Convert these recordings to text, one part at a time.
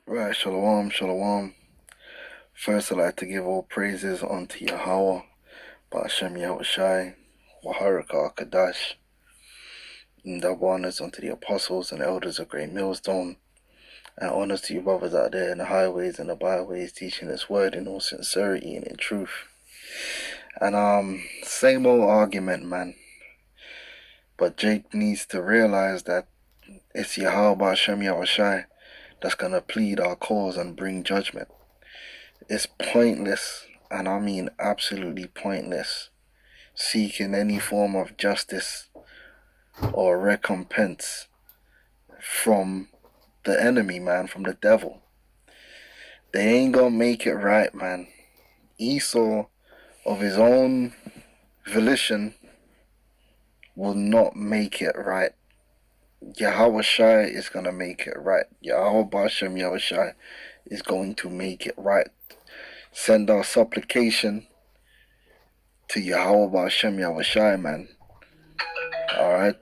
Right, shalom, shalom. First, I'd like to give all praises unto Yahweh, Ba'ashem Yahushai, Waharakah Kadash, and double honors unto the apostles and elders of Great Millstone, and honors to you brothers out there in the highways and the byways, teaching this word in all sincerity and in truth. And same old argument, man. But Jake needs to realize that it's Yahweh Ba'ashem Yahushai that's gonna plead our cause and bring judgment. It's pointless, and I mean absolutely pointless, seeking any form of justice or recompense from the enemy, man, from the devil. They ain't gonna make it right, man. Esau, of his own volition, will not make it right. Yahweh Shai is gonna make it right. Yahweh Ba'ashem Yahushai is going to make it right. Send our supplication to Yahweh Ba'ashem Yahushai, man. Alright?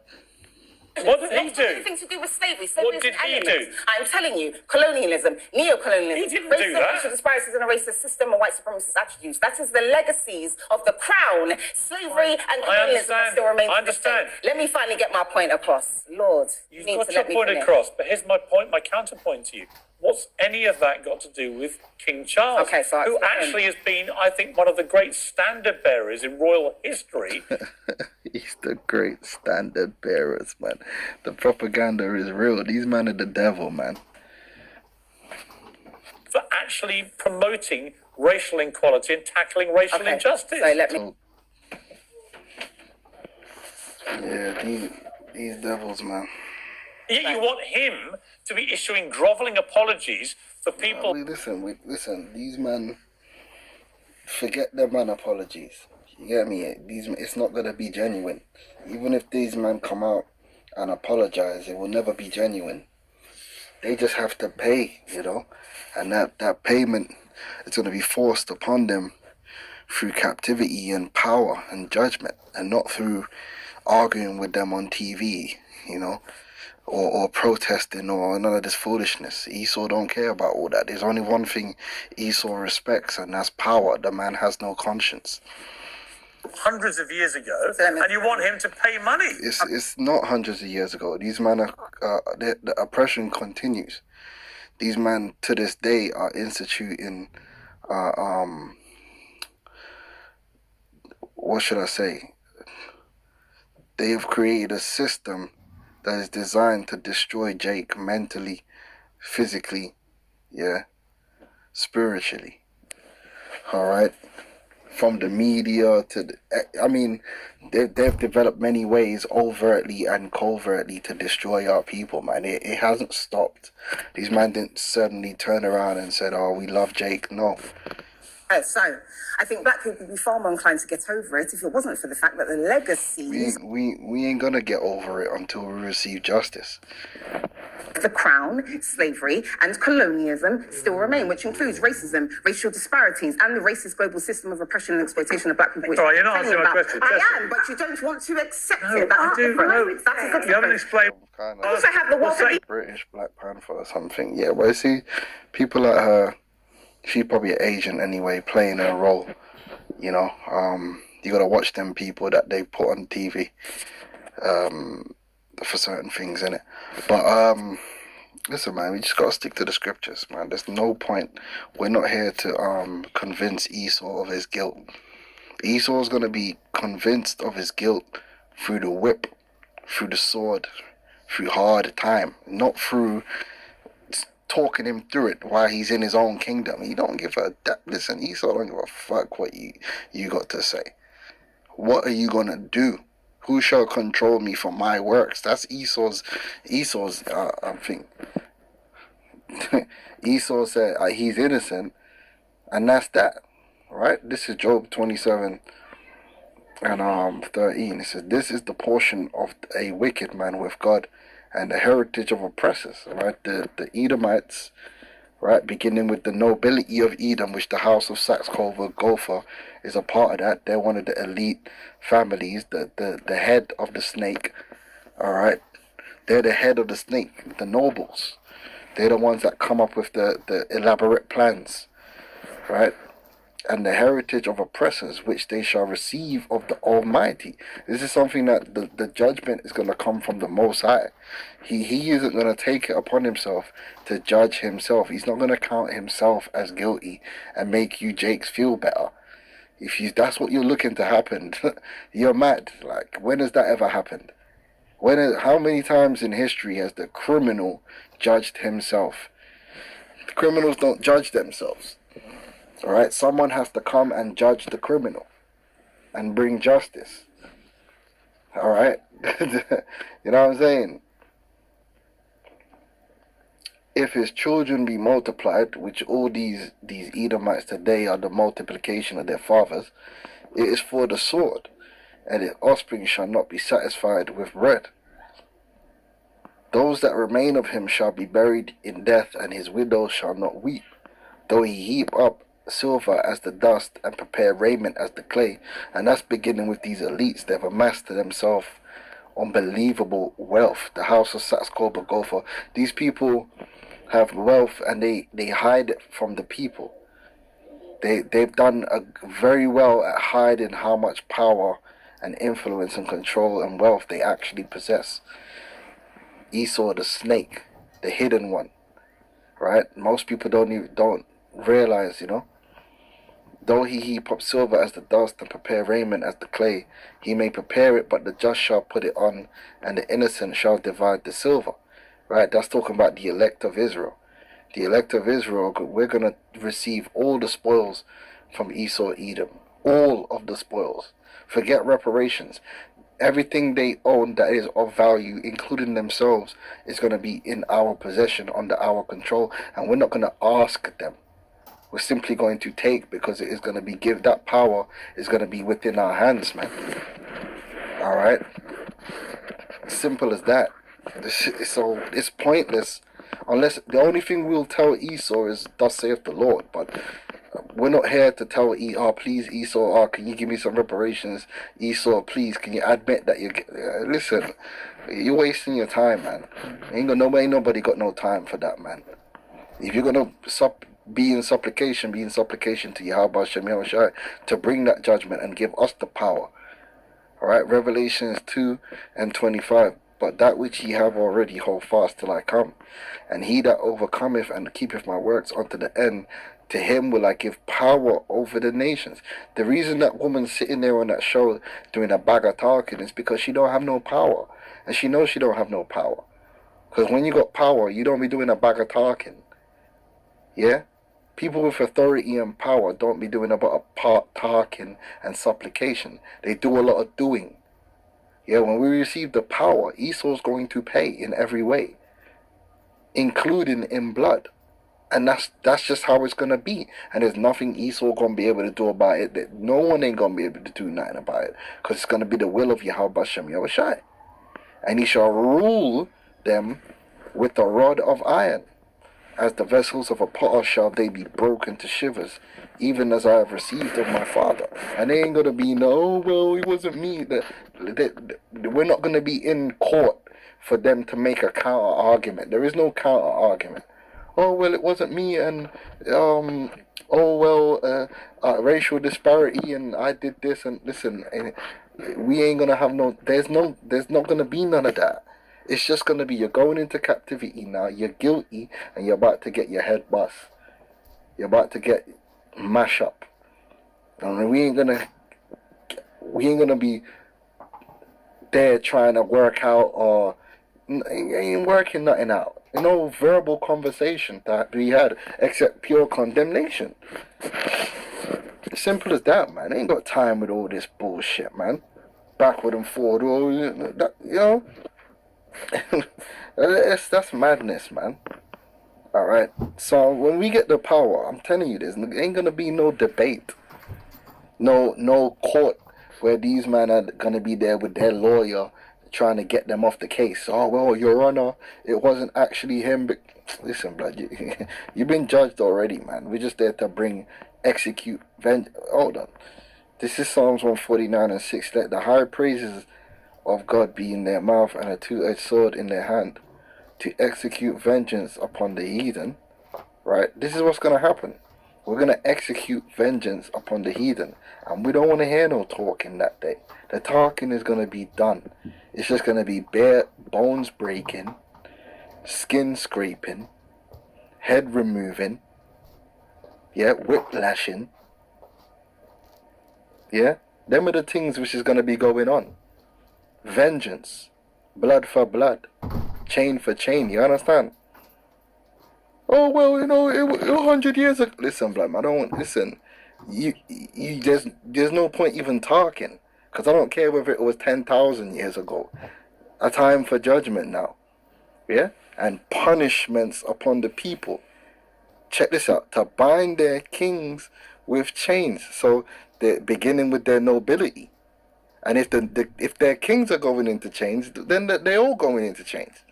What did he do? Anything to do with slavery. Slavery What did he do? I'm telling you, colonialism, neo-colonialism, He didn't do that. racial disparities and a racist system and white supremacist attributes. That is the legacies of the crown. Slavery and colonialism still remain. I understand. Let me finally get my point across. Lord, You've need got to your let me point finish. across, but here's my point, my counterpoint to you. What's any of that got to do with King Charles, Okay, so who actually has been, I think, one of the great standard bearers in royal history? He's the great standard bearers, man. The propaganda is real. These men are the devil, man. For actually promoting racial inequality and tackling racial injustice. So let me. So, yeah, these devils, man. Yet you want him to be issuing grovelling apologies for people. Listen. These men, forget their man apologies. You get me? It's not gonna be genuine. Even if these men come out and apologize, it will never be genuine. They just have to pay, and that payment is gonna be forced upon them through captivity and power and judgment, and not through arguing with them on TV, or protesting or none of this foolishness. Esau don't care about all that. There's only one thing Esau respects, and that's power. The man has no conscience. Hundreds of years ago, and you want him to pay money. It's not hundreds of years ago. These men the oppression continues. These men to this day are instituting what should I say? They have created a system that is designed to destroy Jake mentally, physically, spiritually. Alright? From the media to they've developed many ways overtly and covertly to destroy our people, man. It hasn't stopped. These men didn't suddenly turn around and said, oh, we love Jake. No. So, I think black people would be far more inclined to get over it if it wasn't for the fact that the legacies. We ain't gonna get over it until we receive justice. The crown, slavery, and colonialism still remain, which includes racism, racial disparities, and the racist global system of oppression and exploitation of black people. All right, you're not answering my question. I am, but you don't want to accept it. I do. No, That is you haven't explained. Also have the water. British Black Panther or something. Yeah, but you see, people like her, she's probably an agent anyway, playing her role. You gotta watch them people that they put on TV. For certain things, innit? But listen, man, we just gotta stick to the scriptures, man. There's no point. We're not here to convince Esau of his guilt. Esau's gonna be convinced of his guilt through the whip, through the sword, through hard time, not through talking him through it while he's in his own kingdom. He don't give a listen, Esau don't give a fuck what you got to say. What are you gonna do? Who shall control me from my works? That's Esau's thing. Esau said he's innocent, and that's that, right? This is Job 27 and 13. It says, "This is the portion of a wicked man with God, and the heritage of oppressors." Right, the Edomites, right, beginning with the nobility of Edom, which the house of Saxe-Coburg Gopher is a part of that. They're one of the elite families, the head of the snake, all right? They're the head of the snake, the nobles. They're the ones that come up with the elaborate plans, right? And the heritage of oppressors, which they shall receive of the Almighty. This is something that the judgment is going to come from the Most High. He isn't going to take it upon himself to judge himself. He's not going to count himself as guilty and make you Jakes feel better. That's what you're looking to happen, you're mad. Like, when has that ever happened? How many times in history has the criminal judged himself? The criminals don't judge themselves. All right, someone has to come and judge the criminal and bring justice. All right, you know what I'm saying? If his children be multiplied, which all these Edomites today are the multiplication of their fathers, it is for the sword, and his offspring shall not be satisfied with bread. Those that remain of him shall be buried in death, and his widows shall not weep. Though he heap up silver as the dust and prepare raiment as the clay. And that's beginning with these elites. They've amassed to themselves unbelievable wealth. The house of Saxe-Coburg Gotha. These people have wealth and they hide it from the people. They've done very well at hiding how much power and influence and control and wealth they actually possess. Esau the snake, the hidden one, right? Most people don't realize, Though he heap up silver as the dust and prepare raiment as the clay, he may prepare it, but the just shall put it on, and the innocent shall divide the silver. Right? That's talking about the elect of Israel. The elect of Israel, we're going to receive all the spoils from Esau, Edom. All of the spoils. Forget reparations. Everything they own that is of value, including themselves, is going to be in our possession, under our control, and we're not going to ask them. We're simply going to take, because it is going to be that power is going to be within our hands, man. All right, simple as that. So it's pointless, unless the only thing we'll tell Esau is, "Thus saith the Lord." But we're not here to tell please Esau, can you give me some reparations? Esau, please, can you admit that you listen? You're wasting your time, man. Ain't nobody got no time for that, man. If you're gonna be in supplication to Yahweh Hashem Yahushua to bring that judgment and give us the power. Alright, Revelations 2:25. But that which ye have already hold fast till I come. And he that overcometh and keepeth my works unto the end, to him will I give power over the nations. The reason that woman's sitting there on that show doing a bag of talking is because she don't have no power. And she knows she don't have no power. Because when you got power, you don't be doing a bag of talking. Yeah? People with authority and power don't be doing about talking and supplication. They do a lot of doing. Yeah, when we receive the power, Esau's going to pay in every way, including in blood. And that's just how it's going to be. And there's nothing Esau going to be able to do about it. That no one ain't going to be able to do nothing about it. Because it's going to be the will of Yahweh Hashem Yahushua. And he shall rule them with a rod of iron. As the vessels of a potter shall they be broken to shivers, even as I have received of my Father. And they ain't going to be, no, well, it wasn't me. We're not going to be in court for them to make a counter argument. There is no counter argument. Oh, well, it wasn't me, and, racial disparity, and I did this, and listen, and we ain't going to have there's not going to be none of that. It's just going to be, you're going into captivity now, you're guilty, and you're about to get your head bust. You're about to get mash up. And we ain't going to be there trying to work out, or ain't working nothing out. No verbal conversation that we had, except pure condemnation. Simple as that, man. Ain't got time with all this bullshit, man. Backward and forward, that's madness, man. Alright, so when we get the power, I'm telling you this, ain't gonna be no debate, no court where these men are gonna be there with their lawyer trying to get them off the case. Oh, well, Your Honor, it wasn't actually him. But listen, blood, you've been judged already, man. We're just there to execute, hold on. This is Psalms 149:6. Let the high praises of God be in their mouth and a two-edged sword in their hand, to execute vengeance upon the heathen, right? This is what's going to happen. We're going to execute vengeance upon the heathen. And we don't want to hear no talking that day. The talking is going to be done. It's just going to be bare bones breaking, skin scraping, head removing, yeah, whiplashing. Yeah, them are the things which is going to be going on. Vengeance, blood for blood, chain for chain, you understand? Oh, well, you know, 100 years ago. Listen, blood, man, I don't want, listen, there's no point even talking, because I don't care whether it was 10,000 years ago. A time for judgment now, yeah? And punishments upon the people. Check this out, to bind their kings with chains. So they're beginning with their nobility. And if their kings are going into chains, then they're all going into chains.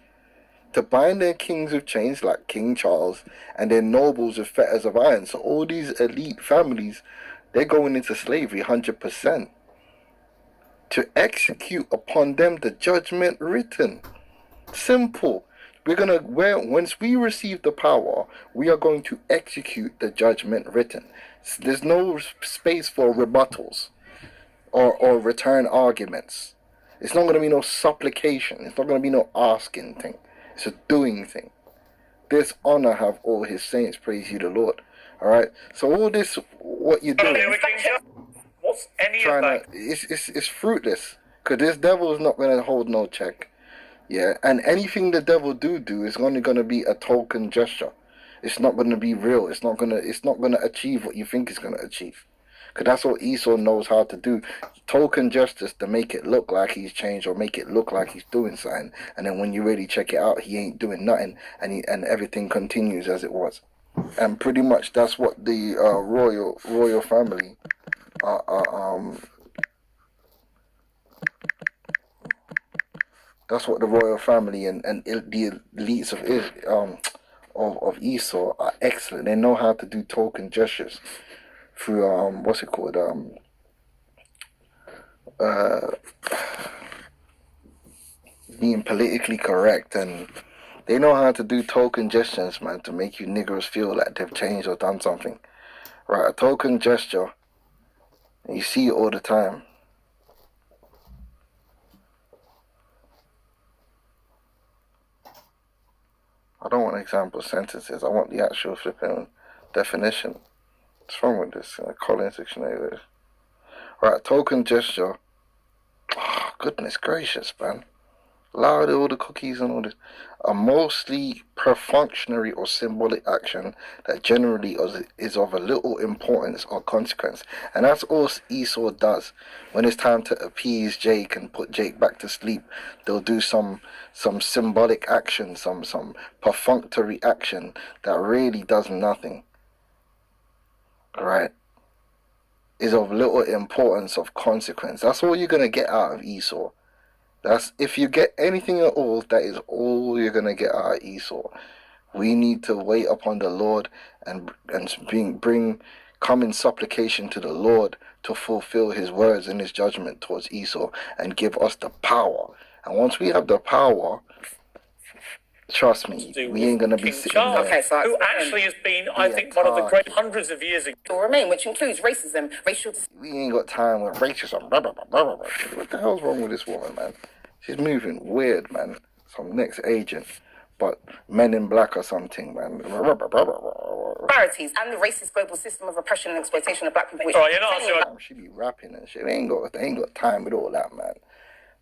To bind their kings with chains, like King Charles, and their nobles with fetters of iron. So all these elite families, they're going into slavery 100%. To execute upon them the judgment written. Simple. Once we receive the power, we are going to execute the judgment written. There's no space for rebuttals or return arguments. It's not going to be no supplication. It's not going to be no asking thing. It's a doing thing. This honor have all his saints, praise you the Lord. Alright? So all this, what you're doing, what's any of that? it's fruitless. Because this devil is not going to hold no check. Yeah, and anything the devil do is only going to be a token gesture. It's not going to be real. It's not going to achieve what you think it's going to achieve. Because that's what Esau knows how to do. Token justice to make it look like he's changed or make it look like he's doing something. And then when you really check it out, he ain't doing nothing. And everything continues as it was. And pretty much that's what the royal family that's what the royal family and the elites of Esau are excellent. They know how to do token gestures through what's it called, being politically correct, and they know how to do token gestures, man, to make you niggers feel like they've changed or done something. Right, a token gesture, and you see it all the time. I don't want example sentences. I want the actual flipping definition. What's wrong with this? Collins Dictionary. Right, token gesture. Oh, goodness gracious, man. Loud, all the cookies and all this. A mostly perfunctory or symbolic action that generally is of a little importance or consequence. And that's all Esau does. When it's time to appease Jake and put Jake back to sleep, they'll do some symbolic action, some perfunctory action that really does nothing. Right? Is of little importance of consequence. That's all you're going to get out of Esau. That's, if you get anything at all, that is all you're going to get out of Esau. We need to wait upon the Lord and come in supplication to the Lord to fulfill his words and his judgment towards Esau and give us the power. And once we have the power, trust me, we ain't going to be sitting there. Okay, so who actually has been, I think, one of the great hundreds of years ago. will remain, which includes racism, racial. We ain't got time with racism. Blah, blah, blah, blah, blah. What the hell's wrong with this woman, man? She's moving weird, man. Some next agent, but Men in Black or something, man. Disparities and the racist global system of oppression and exploitation of black people. All right, you're not sure. She be rapping and shit. They ain't got time with all that, man.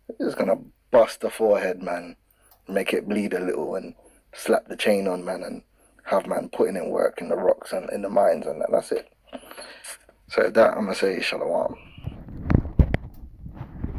They're just gonna bust the forehead, man. Make it bleed a little and slap the chain on, man, and have man putting in work in the rocks and in the mines and that. That's it. So that I'm gonna say shalom.